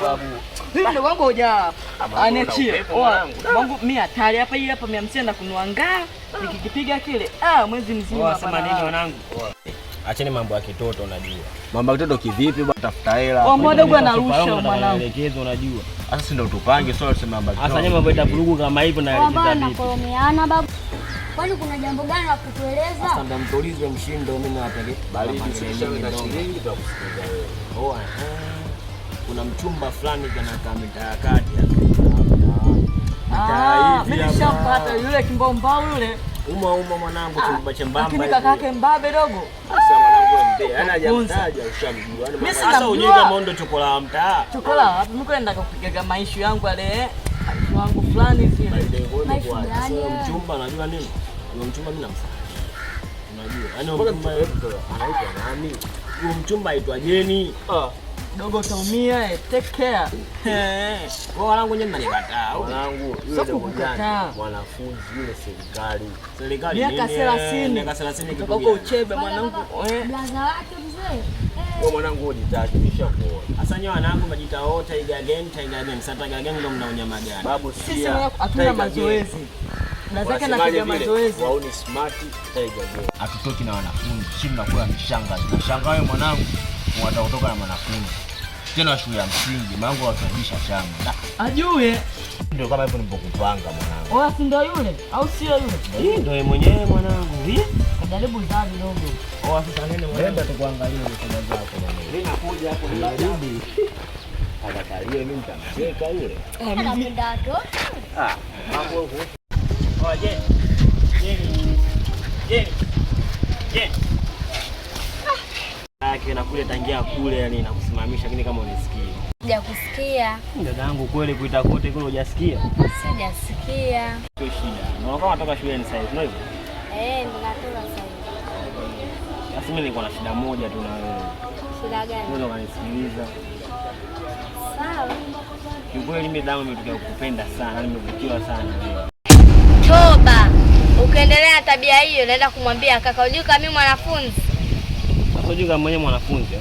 babu. Ndio wangu hoja. Aniachie. Wangu mimi hatari hapa hii hapa 150 na kununua ngaa. Nikikipiga kile mwezi mzima hapa. Sema nini wanangu? Acheni mambo ya kitoto unajua. Mambo ya kitoto kivipi bwana tafuta hela. Mdogo anarusha mwanangu. Maelekezo unajua. Sasa si ndio tupange sio sema mambo. Sasa nyama mambo itavurugu kama hivyo na elekeza vipi? Bwana babu. Kwani kuna jambo gani la kutueleza? Sasa ndo mtulize mshindo mimi nawapeleka. Baridi sikishaweka shilingi kwa kusikiza wewe. Kuna mchumba fulani kanakaa mitaa kati hapa. Mimi nishampata yule kimbombao yule. Uma mwanangu chumba chembamba. Lakini kakake mbabe dogo. Sasa mwanangu mbea. Yaani hajamtaja ushamjua. Mimi sasa unyewe kama ndo chokola wa mtaa. Chokola wapi? Mimi kwenda kupiga maisha yangu ale wangu fulani vile. Mchumba unajua nini? Huyo mchumba mimi namfahamu. Unajua? Yaani mchumba anaitwa nani? Huyo mchumba aitwa Jeni. Dogo utaumia, take care. Kwa wanangu nyenye mnanikataa. Wanangu yule dogo jana mwanafunzi yule serikali. Miaka 30. Miaka 30 kutoka huko Uchebe mwanangu. Blaza wake mzee. Kwa mwanangu ujitakibisha kwa. Sasa nyewe wanangu majita wote Tiger again. Sasa Tiger again ndo mnaonyama gani? Babu sisi hatuna mazoezi. Nazake napiga mazoezi. Wao ni smart Tiger again. Hatutoki na wanafunzi. Sisi tunakuwa mishanga. Nashangaa wewe mwanangu watakutoka na wanafunzi. Tena shule ya msingi, mangu watabisha chama. Ajue. Ndio kama hivyo nilipokupanga mwanangu. Si ndio yule au sio yule? Hii ndio yeye mwenyewe mwanangu. Hii? Kajaribu zaidi dogo. Sasa nene mwanangu tukuangalie mikono zako mwanangu. Mimi nakuja hapo nimerudi. Akakalie mimi nitamcheka yule. Anapenda watoto. Mambo huko. Je. Na kule tangia kule yani nakusimamisha lakini kama unisikie. Sijakusikia. Dadangu kweli kuita kote kule hujasikia? Sijasikia. Sio shida. Na kama unatoka shuleni sasa hivi, ndio? Ninatoka sasa hivi. Sasa mimi niko na shida moja tu na wewe. Shida gani? Wewe unanisikiliza. Sawa. Kiukweli mimi damu imetokea kukupenda sana, nimevutiwa sana wewe. Toba. Ukiendelea na tabia hiyo naenda kumwambia kaka unajua kama mimi mwanafunzi. Unajua kama mwenye mwanafunzi.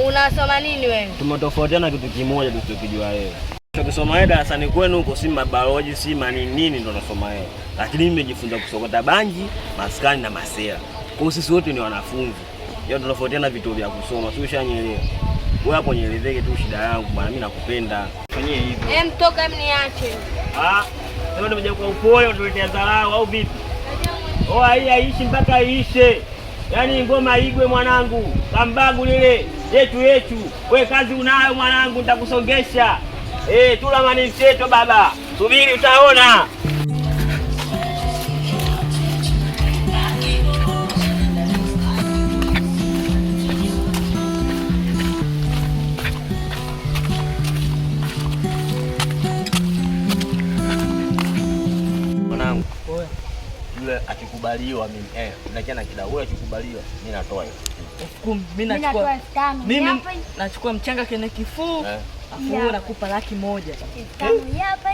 Unasoma nini wewe? Tumetofautiana kitu kimoja tusichokijua wewe. Ukisoma wewe darasani kwenu huko si biology si nini ndo unasoma wewe. Lakini mimi nimejifunza kusokota bangi, maskani na masela. Kwa sisi wote ni wanafunzi. Yeye tunatofautiana vitu vya kusoma. Si ushanielewa? Wewe hapo nielezeke tu shida yangu bwana mimi nakupenda. Fanyie hivyo. Mtoka mniache. Sema nimekuja kwa upole utuletea dharau au vipi? Hii haishi mpaka iishe. Yaani ngoma igwe mwanangu. Kambagu lile yetu. Wewe kazi unayo mwanangu nitakusongesha. Tula maniseto baba. Subiri utaona. Mwanangu. Yule akikubaliwa mimi tunakiana kidau wewe akikubaliwa mimi natoa 10,000 mimi nachukua 5,000 mimi nachukua mchanga kwenye kifuu afu wewe nakupa 100,000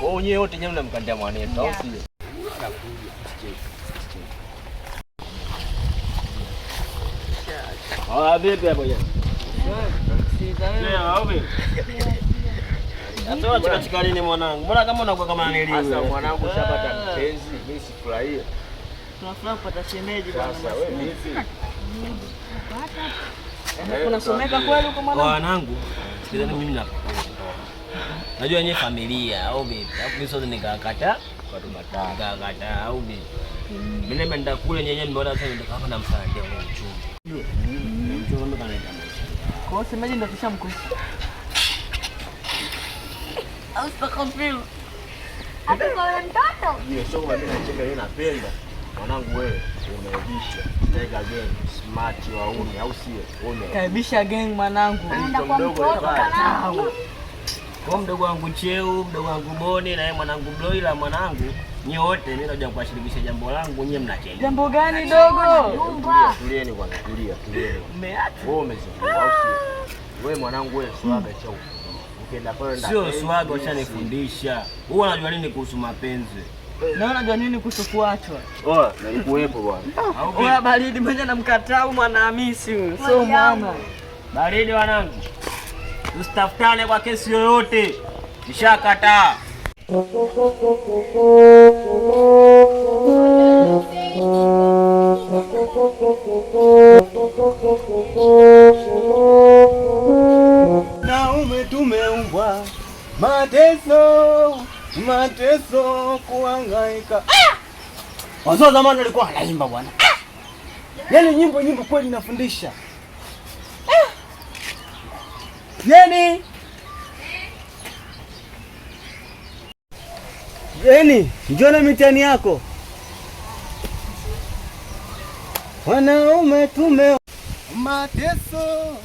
wewe wenyewe wote nyewe mnamkandia mwanetu au sio? Vipi hapo jana? Sasa chika nini mwanangu? Mbona kama unakuwa kama aneliwe? Sasa mwanangu ushapata mpenzi, mimi sifurahie. Tunafurahi kupata shemeji bwana. Sasa wewe vipi? Unasomeka kweli huko mwanangu? Wanangu, sikizeni mimi najua yenyewe familia au vipi? Hapo mimi sote nikakata kwa tumataka au vipi? Mimi nimeenda kule nyenye nimeona sasa ndio kama namsaidia huyo mchumba. Mchumba ndo kanaita. Kwa hiyo shemeji ndio kishamkuisha. Au sitakwambia. Hapo kwa mtoto. Yeye sio kama mimi nacheka yeye napenda. Mwanangu wewe umeibisha. Tiger again smart wauni au sio? Kaibisha gang mwanangu. Anaenda kwa mtoto kana. Kwa mdogo wangu Cheu, mdogo wangu Boni na yeye mwanangu Bloila mwanangu. Nyote mimi naja kuwashirikisha jambo langu nyewe mnacheza. Jambo gani dogo? Tulieni bwana, tulia. Umeacha. Wewe umezungumza au sio? Wewe mwanangu wewe swaga chau. Ukienda pale ndani. Sio swaga ushanifundisha. Wewe unajua nini kuhusu mapenzi? Na unajua nini kuhusu kuachwa? Nilikuwepo bwana. Oya baridi mwenye namkataa mwana Hamisi huyo. Sio mama. Baridi wanangu. Usitafutane kwa kesi yoyote. Nishakataa. Naume tumeumbwa mateso, mateso kuhangaika. Wazee zamani walikuwa wanaimba bwana. Yaani nyimbo kweli inafundisha. Jeni, njoo na mitihani yako. Wanaume tume mateso,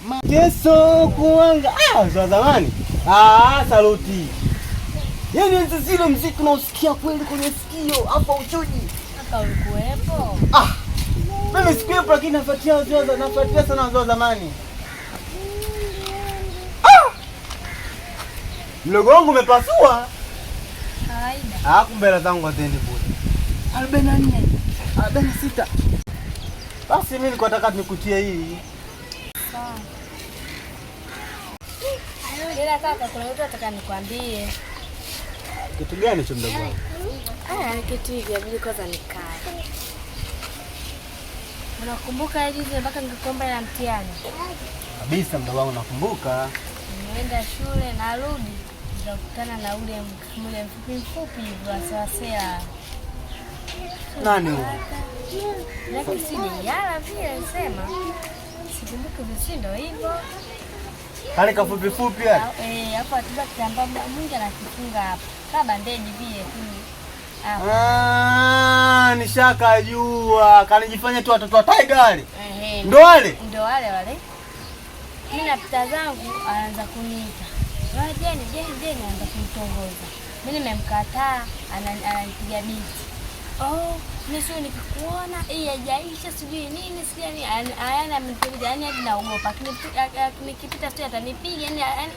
mateso kuanga. Za zamani. Saluti. Yaani zile muziki unausikia kweli kwenye sikio hapa uchuji. Hata ulikuwepo? Mimi sikuwepo lakini nafuatia sana wazee wa zamani. Mlogo wangu umepasua. Kawaida. Kumbe hela zangu haziendi bure. 44, 46. Basi mimi niko nataka nikutie hii. Sawa. Ila kaka, kuna kitu nataka nikwambie. Kitu gani cha mdogo wangu? Kitu hivi inabidi kwanza nikae. Unakumbuka juzi mpaka nikakuomba ile mtihani? Kabisa mdogo wangu nakumbuka. Nimeenda shule narudi. Nikakutana na ule mfupi hivi wa Sawasela. Nani huyo? Lakini si Jeyala vile sema. Sikumbuki visindo hivyo. Kale kafupi hapa. Hapo atiba kitambaa mwingi anakifunga hapo. Kama bandeji vile tu. Nishakajua. Kanijifanya tu watoto wa Tiger wale. Ndo wale? Ndo wale. Mimi napita zangu anaanza kuniita. Jeni anaanza kunitongoza. Mimi nimemkataa, ananipiga biti. Mimi sio nikikuona, haijaisha sijui nini, sijui ayana amenipiga, yani hadi naogopa. Nikipita sio atanipiga, yani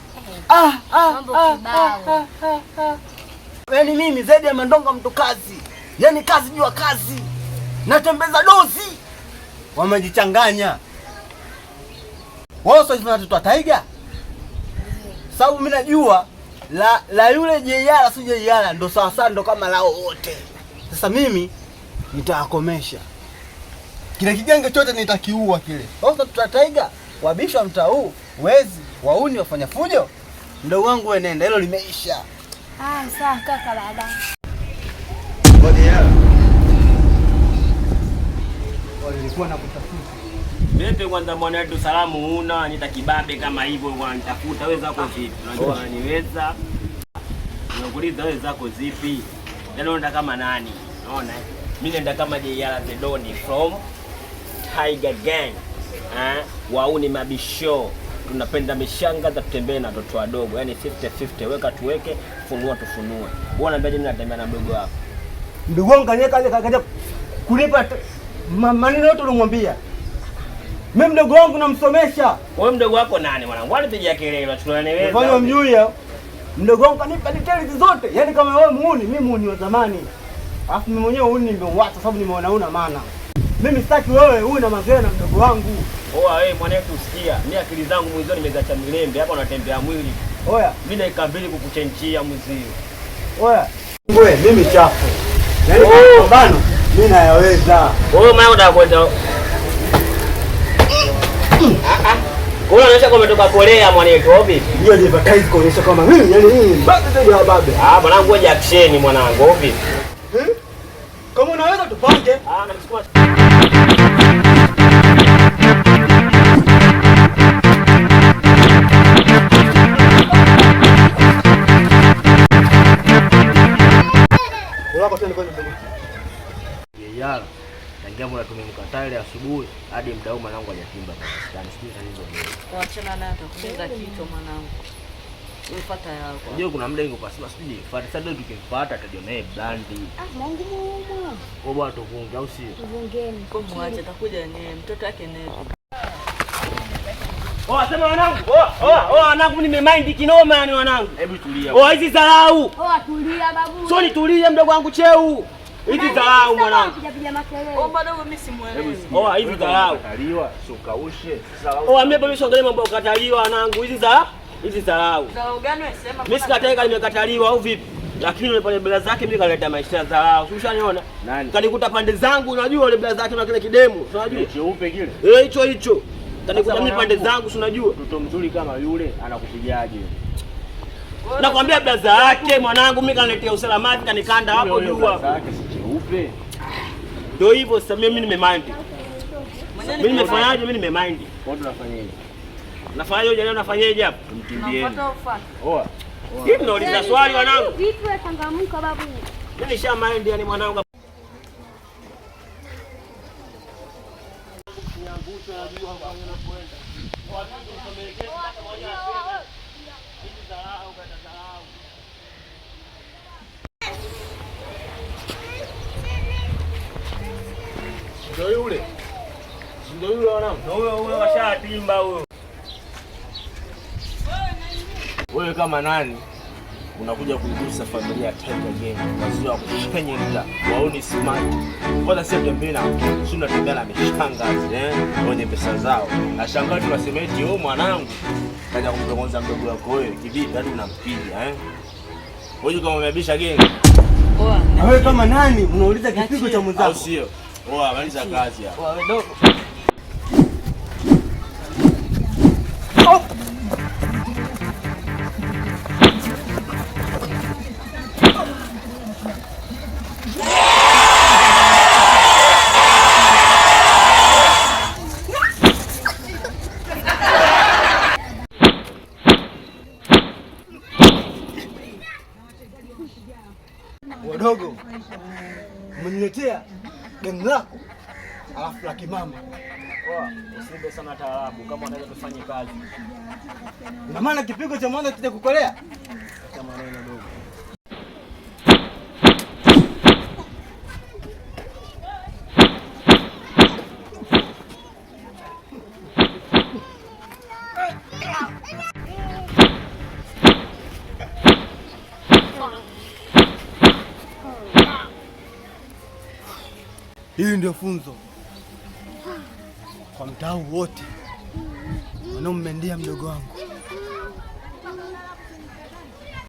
mambo kibao. Yaani mimi zaidi ya mandonga mtu kazi. Yaani kazi jua kazi. Natembeza dozi. Wamejichanganya. Wao sio watoto wa Tiger. Sababu mimi najua la yule Jeyala si Jeyala ndo sawa ndo kama lao wote. Sasa mimi nitawakomesha. Kile kijenge chote nitakiua kile. Sasa tutataiga wabisha mtaa huu, wezi, wauni wafanya fujo. Ndio wangu wewe nenda, hilo limeisha. Sawa kaka baba. Bodi yao. Walikuwa nakutafuta. Vipi kwanza mwana wetu salamu una nita kibabe kama hivyo wanitafuta wewe zako zipi? Unajua unaniweza. Unakuuliza wewe zako zipi? Yaani unataka kama nani? Unaona? Mimi naenda kama Jeyala the Don from Tiger Gang. Wauni mabisho. Tunapenda mishanga za kutembea na watoto wadogo. Yaani 50-50 weka tuweke, funua tufunue. Wewe unaambiaje mimi natembea na mdogo wako? Ndugu wangu kaja kunipa maneno yote unamwambia. Mimi mdogo wangu namsomesha. Wewe mdogo wako nani mwanangu? Wanipigia kelele tunanieleza. Fanya mjui ya. Mdogo wangu kanipa details zote. Yaani kama wewe muuni, mimi muuni wa zamani. Alafu mimi mwenyewe muuni nimeuacha sababu nimeona una maana. Mimi sitaki wewe uwe na mazoea na mdogo wangu. Wewe mwanangu usikia. Mimi akili zangu mwizo nimezacha milembe hapa unatembea mwili. Mimi dakika 2 kukuchenchia mzio. Wewe mimi chafu. Yaani pambano mimi nayaweza. Wewe mwanangu utakwenda unaonyesha kama umetoka Korea mwanetu obi. Hiyo ni advertise kuonyesha kama mimi yani mimi mbaki zaidi ya babe. Mwanangu wewe action mwanangu obi. Kama unaweza tupange. Namchukua. Wako tena kwenye mdogo. Jeyala. Tangia mbona tumemkataa ile asubuhi hadi muda huu mwanangu hajatimba kwa sijui tatizo. Waachana naye atakupiga kichwa mwanangu. Ufuata yako. Unajua kuna muda ingekuwa sijui fuata sasa ndio tukimpata atajionea brandi. Mungu muumwa. Wewe bwana tuvunge au sio? Tuvungeni. Kwa mwache atakuja yenyewe mtoto wake nepi. Sema wanangu. Wanangu nimemind kinoma yani wanangu. Hebu tulia. Hizi dharau. Tulia babu. Sio nitulie mdogo wangu cheu. Hizi dharau mwanangu. Piga makelele. Bado mimi simuelewi. Hizi dharau. Kataliwa, sio kaushe. Mimi bado siongelee mambo kukataliwa wanangu. Hizi dharau. Dharau gani wewe sema? Mimi sikataka nimekataliwa au vipi? Lakini yule pale bila zake mimi kaleta maisha ya dharau. Ushaniona? Nani? Kanikuta pande zangu unajua yule bila zake na kile kidemu. Unajua? Cheupe kile. Hicho. Kanikuta mimi pande zangu unajua. Mtoto mzuri kama yule anakupigaje? Nakwambia blaza yake mwanangu mimi kaniletea usalamaji kanikanda hapo jua. Blaza yake si cheupe. Ndio hivyo sasa mimi nimemind. Mimi nimefanyaje? Mimi nimemind. Kwa nini unafanyaje? Nafanyaje leo nafanyaje hapa? Mkimbieni. Unapata ufanye. Oa. Hivi ndio uliza swali wanangu. Vipi wewe changamka babu? Mimi nisha mind yani mwanangu. Ndio yule wanangu. Huyo washatimba huyo. Wewe kama nani unakuja kuigusa familia ya Tiger Gang? Wazua kushenye mta, waoni smart. Kwanza sisi tembea na sisi tunatembea na mishangazi wenye pesa zao. Na shangazi tunasema eti wewe mwanangu kaja kumtongoza mdogo wako wewe. Kivipi hadi unampiga Wewe kama umebisha gang. Na wewe kama nani unauliza kipigo cha mwenzako? Au sio? Maliza kazi hapa. Wewe dogo. Wadogo, umeniletea geng lako alafu la kimama. Usibe sana taarabu kama unaweza kufanya kazi. Ndio maana kipigo cha mwanzo kija kukolea. Kama maneno dogo. Hili ndio funzo kwa mtaa wote wanaommendia mdogo wangu.